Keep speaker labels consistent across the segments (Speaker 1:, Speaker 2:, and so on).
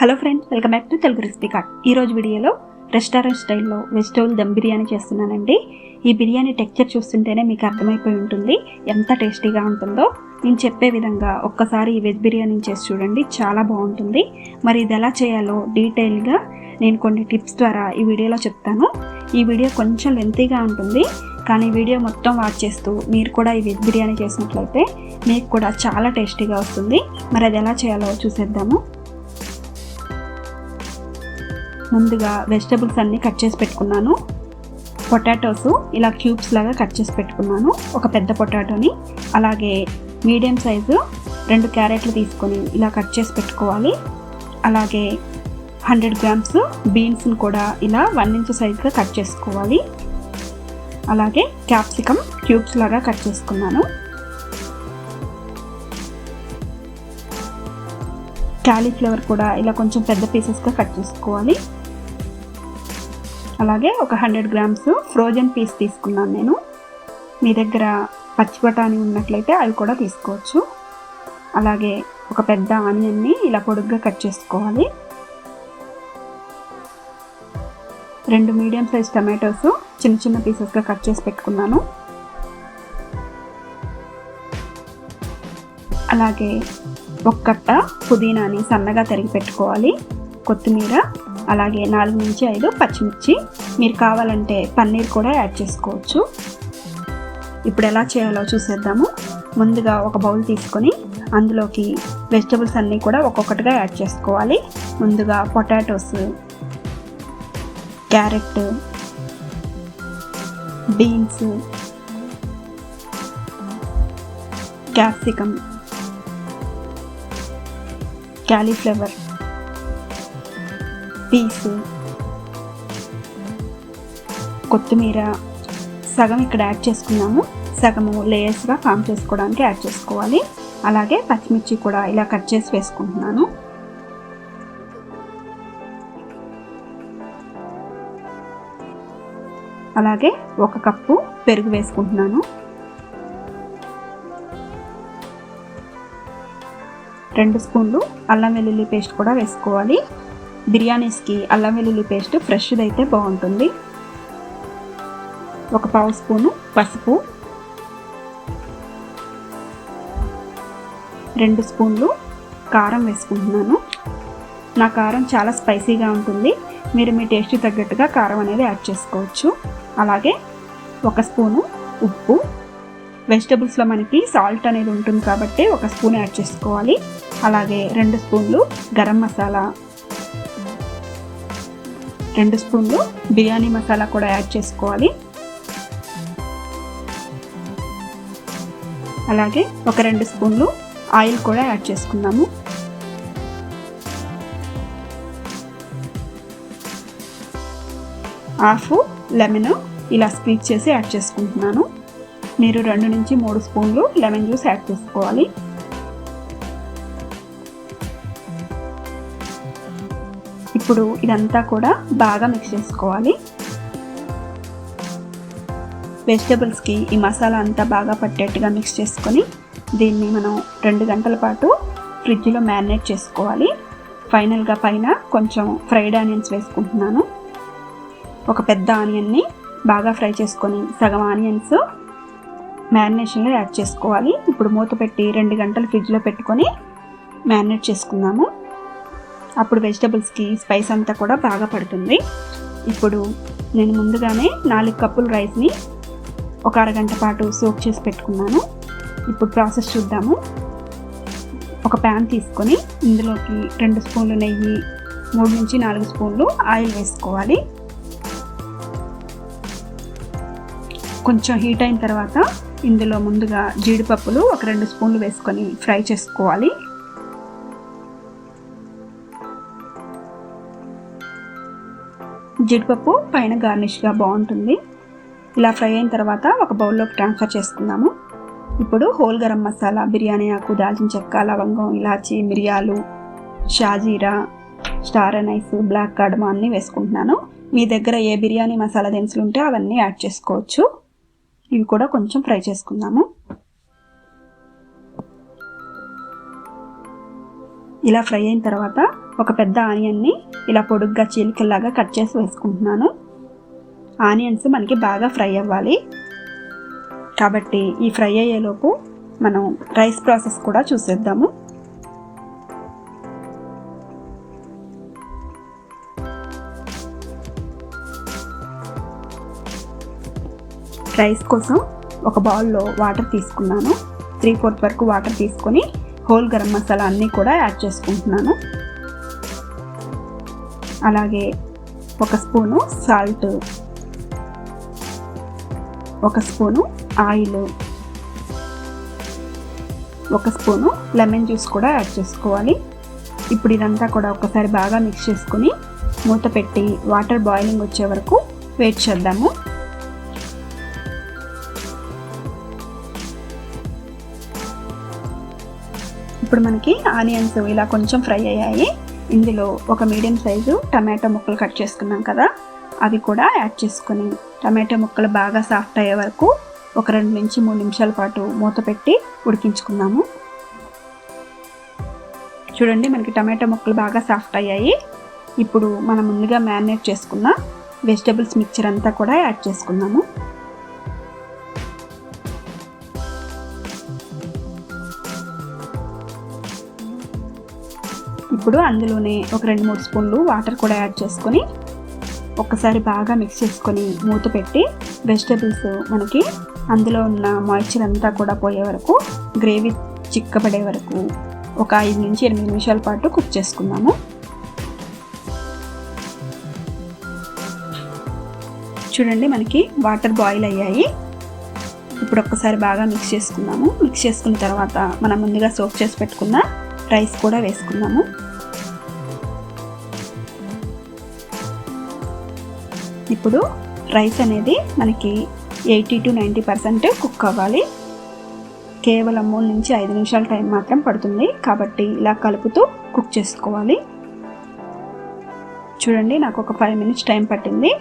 Speaker 1: Hello friends, welcome back to Telugu recipe card. ఈరోజు వీడియోలో restaurant స్టైల్లో వెజిటబుల్ దమ్ బిర్యానీ చేస్తున్నానండి. ఈ బిర్యానీ టెక్స్చర్ చూస్తుంటేనే మీకు అర్థమైపోయి ఉంటుంది ఎంత టేస్టీగా ఉంటుందో. నేను చెప్పే విధంగా ఒక్కసారి ఈ వెజ్ బిర్యానీ చేసి చూడండి, చాలా బాగుంటుంది. మరి ఇది ఎలా చేయాలో డీటెయిల్గా నేను కొన్ని టిప్స్ ద్వారా ఈ వీడియోలో చెప్తాను. ఈ వీడియో కొంచెం లెంతీగా ఉంటుంది, కానీ వీడియో మొత్తం వాచ్ చేస్తూ మీరు కూడా ఈ వెజ్ బిర్యానీ చేసినట్లయితే మీకు కూడా చాలా టేస్టీగా వస్తుంది. మరి అది ఎలా చేయాలో చూసేద్దాము. ముందుగా వెజిటబుల్స్ అన్నీ కట్ చేసి పెట్టుకున్నాను. పొటాటోస్ ఇలా క్యూబ్స్ లాగా కట్ చేసి పెట్టుకున్నాను, ఒక పెద్ద పొటాటోని. అలాగే మీడియం సైజు 2 క్యారెట్లు తీసుకొని ఇలా కట్ చేసి పెట్టుకోవాలి. అలాగే 100 గ్రామ్స్ బీన్స్ని కూడా ఇలా 1 ఇంచ్ సైజుగా కట్ చేసుకోవాలి. అలాగే క్యాప్సికమ్ క్యూబ్స్ లాగా కట్ చేసుకున్నాను. క్యాలీఫ్లవర్ కూడా ఇలా కొంచెం పెద్ద పీసెస్గా కట్ చేసుకోవాలి. అలాగే ఒక 100 గ్రామ్స్ ఫ్రోజన్ పీస్ తీసుకున్నాను నేను. మీ దగ్గర పచ్చి బఠానీ ఉన్నట్లయితే అవి కూడా తీసుకోవచ్చు. అలాగే ఒక పెద్ద ఆనియన్ని ఇలా పొడుగ్గా కట్ చేసుకోవాలి. 2 మీడియం సైజ్ టమాటోస్ చిన్న చిన్న పీసెస్గా కట్ చేసి పెట్టుకున్నాను. అలాగే ఒక కట్ట పుదీనాని సన్నగా తరిగి పెట్టుకోవాలి. కొత్తిమీర, అలాగే 4 నుంచి 5 పచ్చిమిర్చి. మీరు కావాలంటే పన్నీర్ కూడా యాడ్ చేసుకోవచ్చు. ఇప్పుడు ఎలా చేయాలో చూసేద్దాము. ముందుగా ఒక బౌల్ తీసుకొని అందులోకి వెజిటబుల్స్ అన్నీ కూడా ఒక్కొక్కటిగా యాడ్ చేసుకోవాలి. ముందుగా potatoes, carrot, beans, capsicum, cauliflower, peas, కొత్తిమీర సగం ఇక్కడ యాడ్ చేసుకున్నాము. సగము లేయర్స్గా ఫామ్ చేసుకోవడానికి యాడ్ చేసుకోవాలి. అలాగే పచ్చిమిర్చి కూడా ఇలా కట్ చేసి వేసుకుంటున్నాను. అలాగే 1 కప్పు పెరుగు వేసుకుంటున్నాను. 2 స్పూన్లు అల్లం వెల్లుల్లి పేస్ట్ కూడా వేసుకోవాలి. బిర్యానీస్కి అల్లం వెల్లుల్లి పేస్ట్ ఫ్రెష్ది అయితే బాగుంటుంది. 1 పావు స్పూను పసుపు, 2 స్పూన్లు కారం వేసుకుంటున్నాను. నా కారం చాలా స్పైసీగా ఉంటుంది, మీరు మీ టేస్ట్కి తగ్గట్టుగా కారం అనేది యాడ్ చేసుకోవచ్చు. అలాగే 1 స్పూను ఉప్పు. వెజిటబుల్స్లో మనకి సాల్ట్ అనేది ఉంటుంది కాబట్టి 1 స్పూన్ యాడ్ చేసుకోవాలి. అలాగే 2 స్పూన్లు గరం మసాలా, 2 స్పూన్లు బిర్యానీ మసాలా కూడా యాడ్ చేసుకోవాలి. అలాగే ఒక 2 స్పూన్లు ఆయిల్ కూడా యాడ్ చేసుకున్నాము. హాఫ్ లెమన్ ఇలా స్క్వీజ్ చేసి యాడ్ చేసుకుంటున్నాను. మీరు 2 నుంచి 3 స్పూన్లు లెమన్ జ్యూస్ యాడ్ చేసుకోవాలి. ఇప్పుడు ఇదంతా కూడా బాగా మిక్స్ చేసుకోవాలి. వెజిటబుల్స్కి ఈ మసాలా అంతా బాగా పట్టేట్టుగా మిక్స్ చేసుకొని దీన్ని మనం 2 గంటల పాటు ఫ్రిడ్జ్లో మ్యారినేట్ చేసుకోవాలి. ఫైనల్గా పైన కొంచెం ఫ్రైడ్ ఆనియన్స్ వేసుకుంటున్నాను. ఒక పెద్ద ఆనియన్ని బాగా ఫ్రై చేసుకొని సగం ఆనియన్స్ మ్యారినేషన్లో యాడ్ చేసుకోవాలి. ఇప్పుడు మూత పెట్టి 2 గంటలు ఫ్రిడ్జ్లో పెట్టుకొని మ్యారినేట్ చేసుకుందాము. అప్పుడు వెజిటబుల్స్కి స్పైస్ అంతా కూడా బాగా పడుతుంది. ఇప్పుడు నేను ముందుగానే 4 కప్పుల రైస్ని ఒక అరగంట పాటు సోక్ చేసి పెట్టుకున్నాను. ఇప్పుడు ప్రాసెస్ చూద్దాము. ఒక ప్యాన్ తీసుకొని ఇందులోకి 2 స్పూన్లు నెయ్యి, 3 నుంచి 4 స్పూన్లు ఆయిల్ వేసుకోవాలి. కొంచెం హీట్ అయిన తర్వాత ఇందులో ముందుగా జీడిపప్పులు ఒక 2 స్పూన్లు వేసుకొని ఫ్రై చేసుకోవాలి. జీడిపప్పు పైన గార్నిష్గా బాగుంటుంది. ఇలా ఫ్రై అయిన తర్వాత ఒక బౌల్లోకి ట్రాన్స్ఫర్ చేసుకుందాము. ఇప్పుడు హోల్ గరం మసాలా, బిర్యానీ ఆకు, దాల్చిన చెక్క, లవంగం, ఇలాచి, మిరియాలు, షాజీరా, స్టార్ అనైస్, బ్లాక్ కార్డమం అన్నీ వేసుకుంటున్నాను. మీ దగ్గర ఏ బిర్యానీ మసాలా దినుసులు ఉంటే అవన్నీ యాడ్ చేసుకోవచ్చు. ఇవి కూడా కొంచెం ఫ్రై చేసుకుందాము. ఇలా ఫ్రై అయిన తర్వాత ఒక పెద్ద ఆనియన్ని ఇలా పొడుగ్గా చీలికల్లాగా కట్ చేసి వేసుకుంటున్నాను. ఆనియన్స్ మనకి బాగా ఫ్రై అవ్వాలి కాబట్టి ఈ ఫ్రై అయ్యేలోపు మనం రైస్ ప్రాసెస్ కూడా చూసేద్దాము. రైస్ కోసం ఒక బౌల్లో వాటర్ తీసుకున్నాను. 3/4 వరకు వాటర్ తీసుకొని హోల్ గరం మసాలా అన్నీ కూడా యాడ్ చేసుకుంటున్నాను. అలాగే 1 spoon salt, 1 spoon oil, 1 spoon lemon juice కూడా యాడ్ చేసుకోవాలి. ఇప్పుడు ఇదంతా కూడా ఒకసారి బాగా మిక్స్ చేసుకుని మూత పెట్టి వాటర్ బాయిలింగ్ వచ్చే వరకు వెయిట్ చేద్దాము. ఇప్పుడు మనకి ఆనియన్స్ ఇలా కొంచెం ఫ్రై అయ్యాయి. ఇందులో ఒక మీడియం సైజు టమాటో ముక్కలు కట్ చేసుకున్నాం కదా, అవి కూడా యాడ్ చేసుకొని టమాటో ముక్కలు బాగా సాఫ్ట్ అయ్యే వరకు ఒక 2 నుంచి 3 నిమిషాల పాటు మూత పెట్టి ఉడికించుకుందాము. చూడండి మనకి టమాటో ముక్కలు బాగా సాఫ్ట్ అయ్యాయి. ఇప్పుడు మనం ముందుగా మ్యారినేట్ చేసుకున్న వెజిటబుల్స్ మిక్చర్ అంతా కూడా యాడ్ చేసుకుందాము. ఇప్పుడు అందులోనే ఒక 2-3 స్పూన్లు వాటర్ కూడా యాడ్ చేసుకొని ఒక్కసారి బాగా మిక్స్ చేసుకొని మూత పెట్టి వెజిటబుల్స్ మనకి అందులో ఉన్న మాయిశ్చర్ అంతా కూడా పోయే వరకు, గ్రేవీ చిక్కబడే వరకు ఒక 5 నుంచి 8 నిమిషాల పాటు కుక్ చేసుకుందాము. చూడండి మనకి వాటర్ బాయిల్ అయ్యాయి. ఇప్పుడు ఒక్కసారి బాగా మిక్స్ చేసుకుందాము. మిక్స్ చేసుకున్న తర్వాత మనం ముందుగా సోక్ చేసి పెట్టుకున్న రైస్ కూడా వేసుకుందాము. ఇప్పుడు రైస్ అనేది మనకి 80 to 90% కుక్ అవ్వాలి. కేవలం 3 నుంచి 5 నిమిషాల టైం మాత్రం పడుతుంది కాబట్టి ఇలా కలుపుతూ కుక్ చేసుకోవాలి. చూడండి నాకు ఒక 5 మినిట్స్ టైం పట్టింది.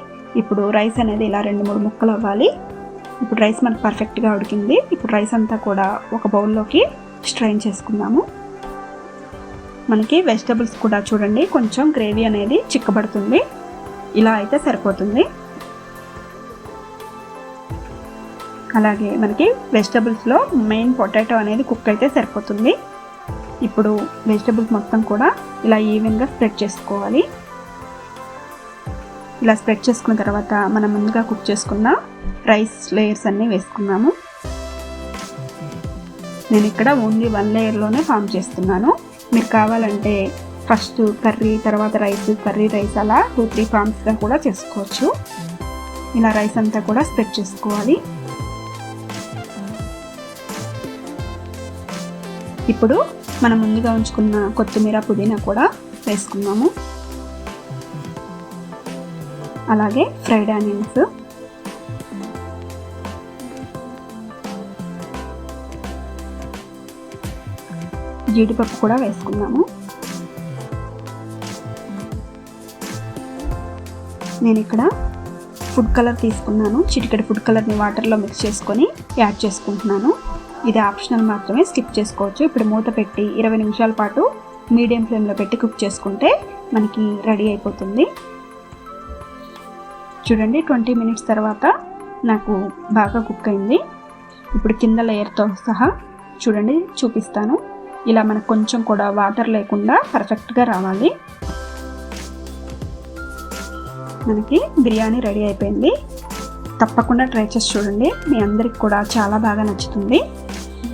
Speaker 1: ఇప్పుడు రైస్ అనేది ఇలా 2-3 ముక్కలు అవ్వాలి. ఇప్పుడు రైస్ మనకు పర్ఫెక్ట్గా ఉడికింది. ఇప్పుడు రైస్ అంతా కూడా ఒక బౌల్లోకి స్ట్రైన్ చేసుకుందాము. మనకి వెజిటబుల్స్ కూడా చూడండి కొంచెం గ్రేవీ అనేది చిక్కబడుతుంది. ఇలా అయితే సరిపోతుంది. అలాగే మనకి వెజిటబుల్స్లో మెయిన్ పొటాటో అనేది కుక్ అయితే సరిపోతుంది. ఇప్పుడు వెజిటబుల్స్ మొత్తం కూడా ఇలా ఈవెన్గా స్ప్రెడ్ చేసుకోవాలి. ఇలా స్ప్రెడ్ చేసుకున్న తర్వాత మనం ముందుగా కుక్ చేసుకున్న రైస్ లేయర్స్ అన్నీ వేసుకున్నాము. నేను ఇక్కడ ఓన్లీ 1 లేయర్లోనే ఫామ్ చేస్తున్నాను. మీరు కావాలంటే ఫస్ట్ కర్రీ, తర్వాత రైస్, కర్రీ రైస్ అలా 2-3 ఫామ్స్గా కూడా చేసుకోవచ్చు. ఇలా రైస్ అంతా కూడా స్ప్రెడ్ చేసుకోవాలి. ఇప్పుడు మనం ముందుగా ఉంచుకున్న కొత్తిమీర, పుదీనా కూడా వేసుకున్నాము. అలాగే ఫ్రైడ్ ఆనియన్స్, జీడిపప్పు కూడా వేసుకున్నాము. నేను ఇక్కడ ఫుడ్ కలర్ తీసుకున్నాను. చిటికెడు ఫుడ్ కలర్ని వాటర్లో మిక్స్ చేసుకొని యాడ్ చేసుకుంటున్నాను. ఇది ఆప్షనల్ మాత్రమే, స్కిప్ చేసుకోవచ్చు. ఇప్పుడు మూత పెట్టి 20 నిమిషాల పాటు మీడియం ఫ్లేమ్లో పెట్టి కుక్ చేసుకుంటే మనకి రెడీ అయిపోతుంది. చూడండి 20 మినిట్స్ తర్వాత నాకు బాగా కుక్ అయింది. ఇప్పుడు కింద లేయర్తో సహా చూడండి చూపిస్తాను. ఇలా మనకు కొంచెం కూడా వాటర్ లేకుండా పర్ఫెక్ట్గా రావాలి. మనకి బిర్యానీ రెడీ అయిపోయింది. తప్పకుండా ట్రై చేసి చూడండి, మీ అందరికి కూడా చాలా బాగా నచ్చుతుంది.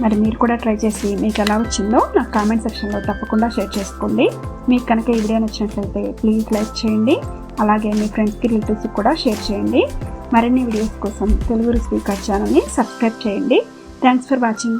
Speaker 1: మరి మీరు కూడా ట్రై చేసి మీకు ఎలా వచ్చిందో నాకు కామెంట్ సెక్షన్లో తప్పకుండా షేర్ చేసుకోండి. మీకు కనుక ఈ వీడియో నచ్చినట్లయితే ప్లీజ్ లైక్ చేయండి. అలాగే మీ ఫ్రెండ్స్కి, రిలేటివ్స్కి కూడా షేర్ చేయండి. మరిన్ని వీడియోస్ కోసం తెలుగు రెసిపీ ఛానల్ని సబ్స్క్రైబ్ చేయండి. Thanks for watching.